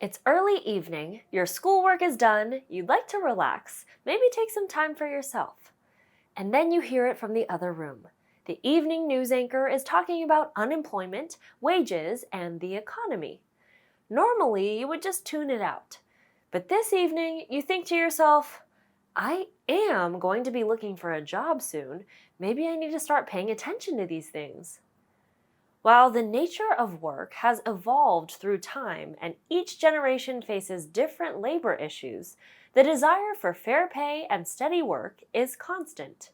It's early evening, your schoolwork is done, you'd like to relax, maybe take some time for yourself. And then you hear it from the other room. The evening news anchor is talking about unemployment, wages, and the economy. Normally, you would just tune it out. But this evening, you think to yourself, I am going to be looking for a job soon. Maybe I need to start paying attention to these things. While the nature of work has evolved through time and each generation faces different labor issues, the desire for fair pay and steady work is constant.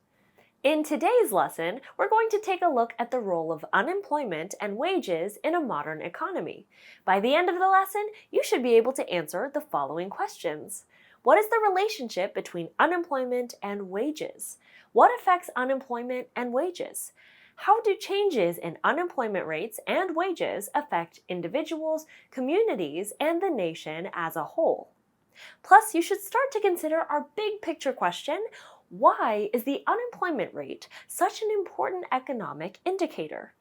In today's lesson, we're going to take a look at the role of unemployment and wages in a modern economy. By the end of the lesson, you should be able to answer the following questions. What is the relationship between unemployment and wages? What affects unemployment and wages? How do changes in unemployment rates and wages affect individuals, communities, and the nation as a whole? Plus, you should start to consider our big picture question: why is the unemployment rate such an important economic indicator?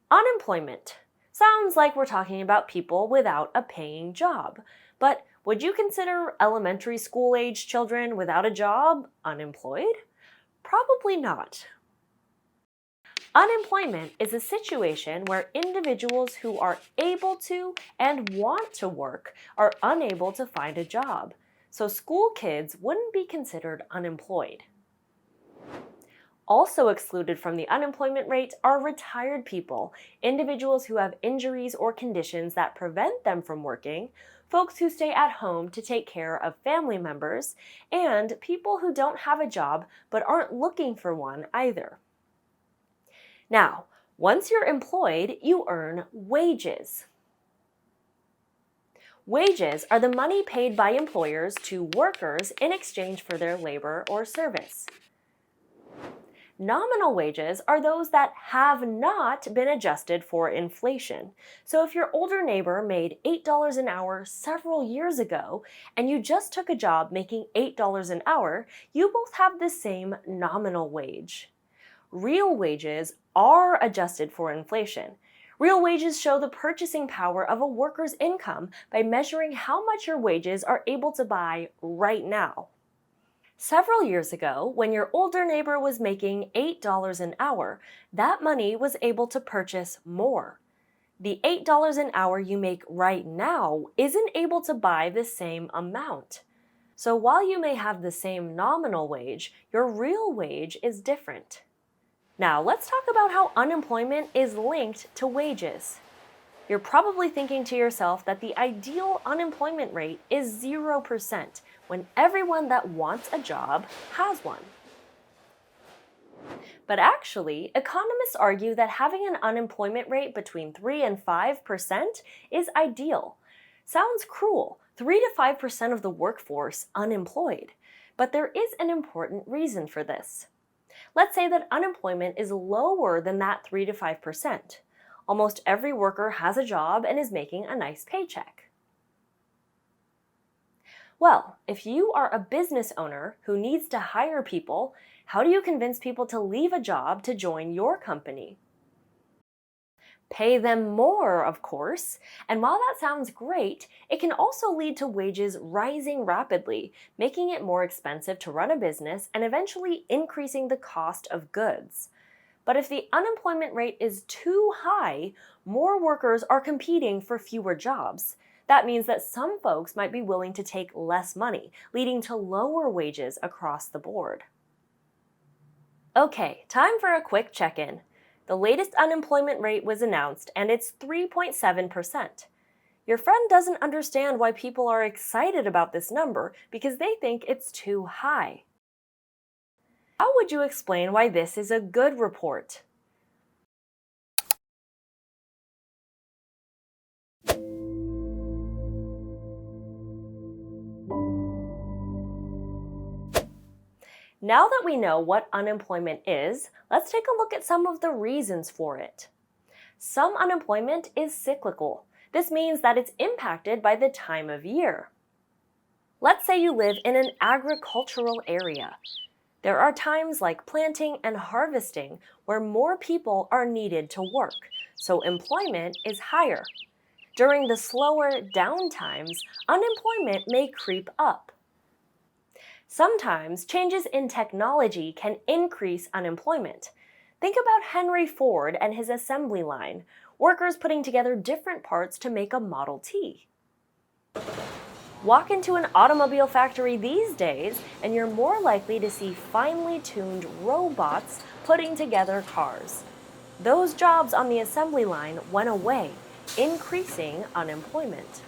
Unemployment. Sounds like we're talking about people without a paying job. But would you consider elementary school age children without a job unemployed? Probably not. Unemployment is a situation where individuals who are able to and want to work are unable to find a job. So school kids wouldn't be considered unemployed. Also excluded from the unemployment rate are retired people, individuals who have injuries or conditions that prevent them from working, folks who stay at home to take care of family members, and people who don't have a job but aren't looking for one either. Now, once you're employed, you earn wages. Wages are the money paid by employers to workers in exchange for their labor or service. Nominal wages are those that have not been adjusted for inflation. So if your older neighbor made $8 an hour several years ago and you just took a job making $8 an hour, you both have the same nominal wage. Real wages are adjusted for inflation. Real wages show the purchasing power of a worker's income by measuring how much your wages are able to buy right now. Several years ago, when your older neighbor was making $8 an hour, that money was able to purchase more. The $8 an hour you make right now isn't able to buy the same amount. So while you may have the same nominal wage, your real wage is different. Now, let's talk about how unemployment is linked to wages. You're probably thinking to yourself that the ideal unemployment rate is 0% when everyone that wants a job has one. But actually, economists argue that having an unemployment rate between 3 and 5% is ideal. Sounds cruel, 3 to 5% of the workforce unemployed. But there is an important reason for this. Let's say that unemployment is lower than that 3 to 5%. Almost every worker has a job and is making a nice paycheck. Well, if you are a business owner who needs to hire people, how do you convince people to leave a job to join your company? Pay them more, of course, and while that sounds great, it can also lead to wages rising rapidly, making it more expensive to run a business and eventually increasing the cost of goods. But if the unemployment rate is too high, more workers are competing for fewer jobs. That means that some folks might be willing to take less money, leading to lower wages across the board. Okay, time for a quick check-in. The latest unemployment rate was announced, and it's 3.7%. Your friend doesn't understand why people are excited about this number because they think it's too high. How would you explain why this is a good report? Now that we know what unemployment is, let's take a look at some of the reasons for it. Some unemployment is cyclical. This means that it's impacted by the time of year. Let's say you live in an agricultural area. There are times like planting and harvesting where more people are needed to work, so employment is higher. During the slower down times, unemployment may creep up. Sometimes changes in technology can increase unemployment. Think about Henry Ford and his assembly line, workers putting together different parts to make a Model T. Walk into an automobile factory these days, and you're more likely to see finely tuned robots putting together cars. Those jobs on the assembly line went away, increasing unemployment.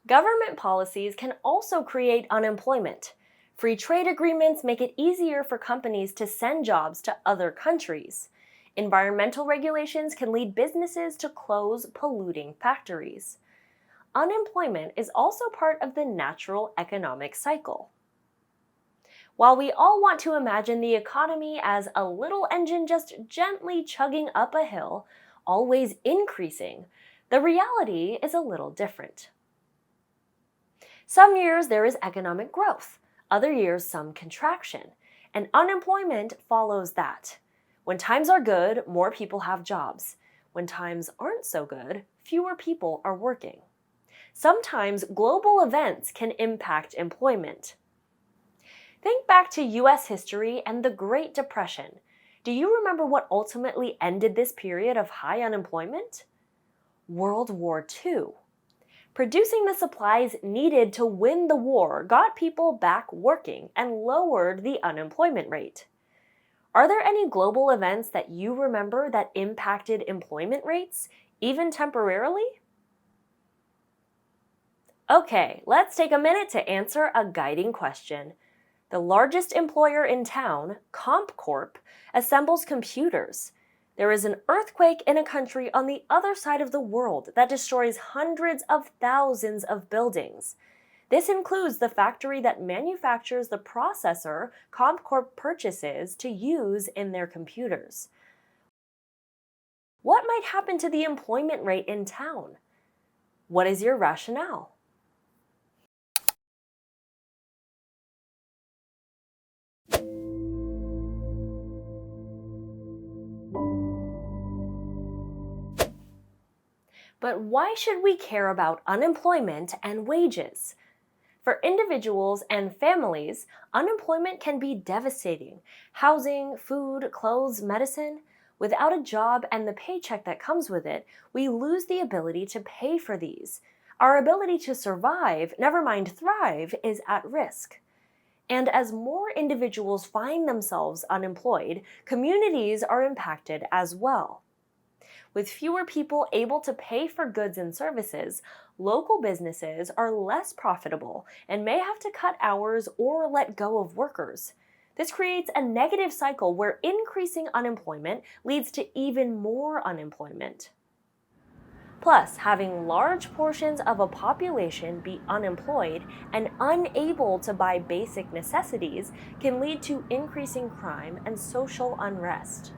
Government policies can also create unemployment. Free trade agreements make it easier for companies to send jobs to other countries. Environmental regulations can lead businesses to close polluting factories. Unemployment is also part of the natural economic cycle. While we all want to imagine the economy as a little engine just gently chugging up a hill, always increasing, the reality is a little different. Some years there is economic growth, other years some contraction, and unemployment follows that. When times are good, more people have jobs. When times aren't so good, fewer people are working. Sometimes global events can impact employment. Think back to US history and the Great Depression. Do you remember what ultimately ended this period of high unemployment? World War II. Producing the supplies needed to win the war got people back working and lowered the unemployment rate. Are there any global events that you remember that impacted employment rates, even temporarily? Okay, let's take a minute to answer a guiding question. The largest employer in town, CompCorp, assembles computers. There is an earthquake in a country on the other side of the world that destroys hundreds of thousands of buildings. This includes the factory that manufactures the processor CompCorp purchases to use in their computers. What might happen to the employment rate in town? What is your rationale? But why should we care about unemployment and wages? For individuals and families, unemployment can be devastating. Housing, food, clothes, medicine. Without a job and the paycheck that comes with it, we lose the ability to pay for these. Our ability to survive, never mind thrive, is at risk. And as more individuals find themselves unemployed, communities are impacted as well. With fewer people able to pay for goods and services, local businesses are less profitable and may have to cut hours or let go of workers. This creates a negative cycle where increasing unemployment leads to even more unemployment. Plus, having large portions of a population be unemployed and unable to buy basic necessities can lead to increasing crime and social unrest.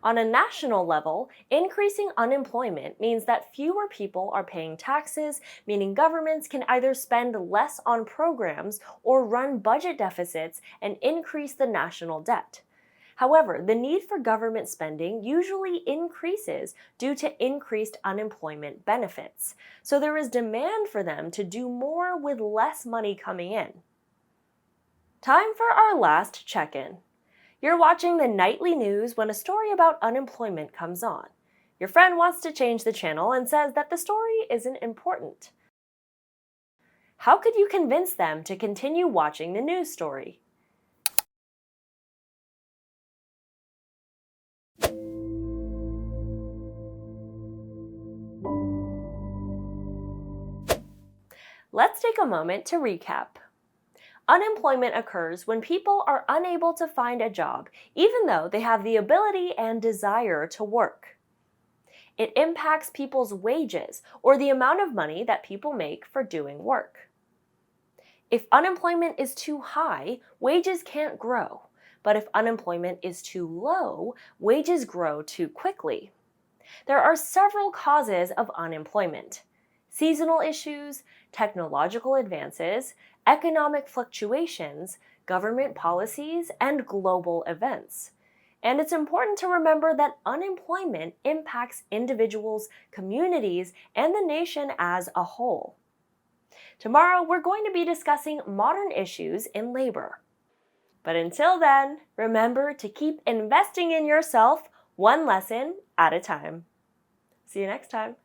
On a national level, increasing unemployment means that fewer people are paying taxes, meaning governments can either spend less on programs or run budget deficits and increase the national debt. However, the need for government spending usually increases due to increased unemployment benefits, so there is demand for them to do more with less money coming in. Time for our last check-in. You're watching the nightly news when a story about unemployment comes on. Your friend wants to change the channel and says that the story isn't important. How could you convince them to continue watching the news story? Let's take a moment to recap. Unemployment occurs when people are unable to find a job, even though they have the ability and desire to work. It impacts people's wages or the amount of money that people make for doing work. If unemployment is too high, wages can't grow. But if unemployment is too low, wages grow too quickly. There are several causes of unemployment: seasonal issues, technological advances, economic fluctuations, government policies, and global events. And it's important to remember that unemployment impacts individuals, communities, and the nation as a whole. Tomorrow, we're going to be discussing modern issues in labor. But until then, remember to keep investing in yourself one lesson at a time. See you next time.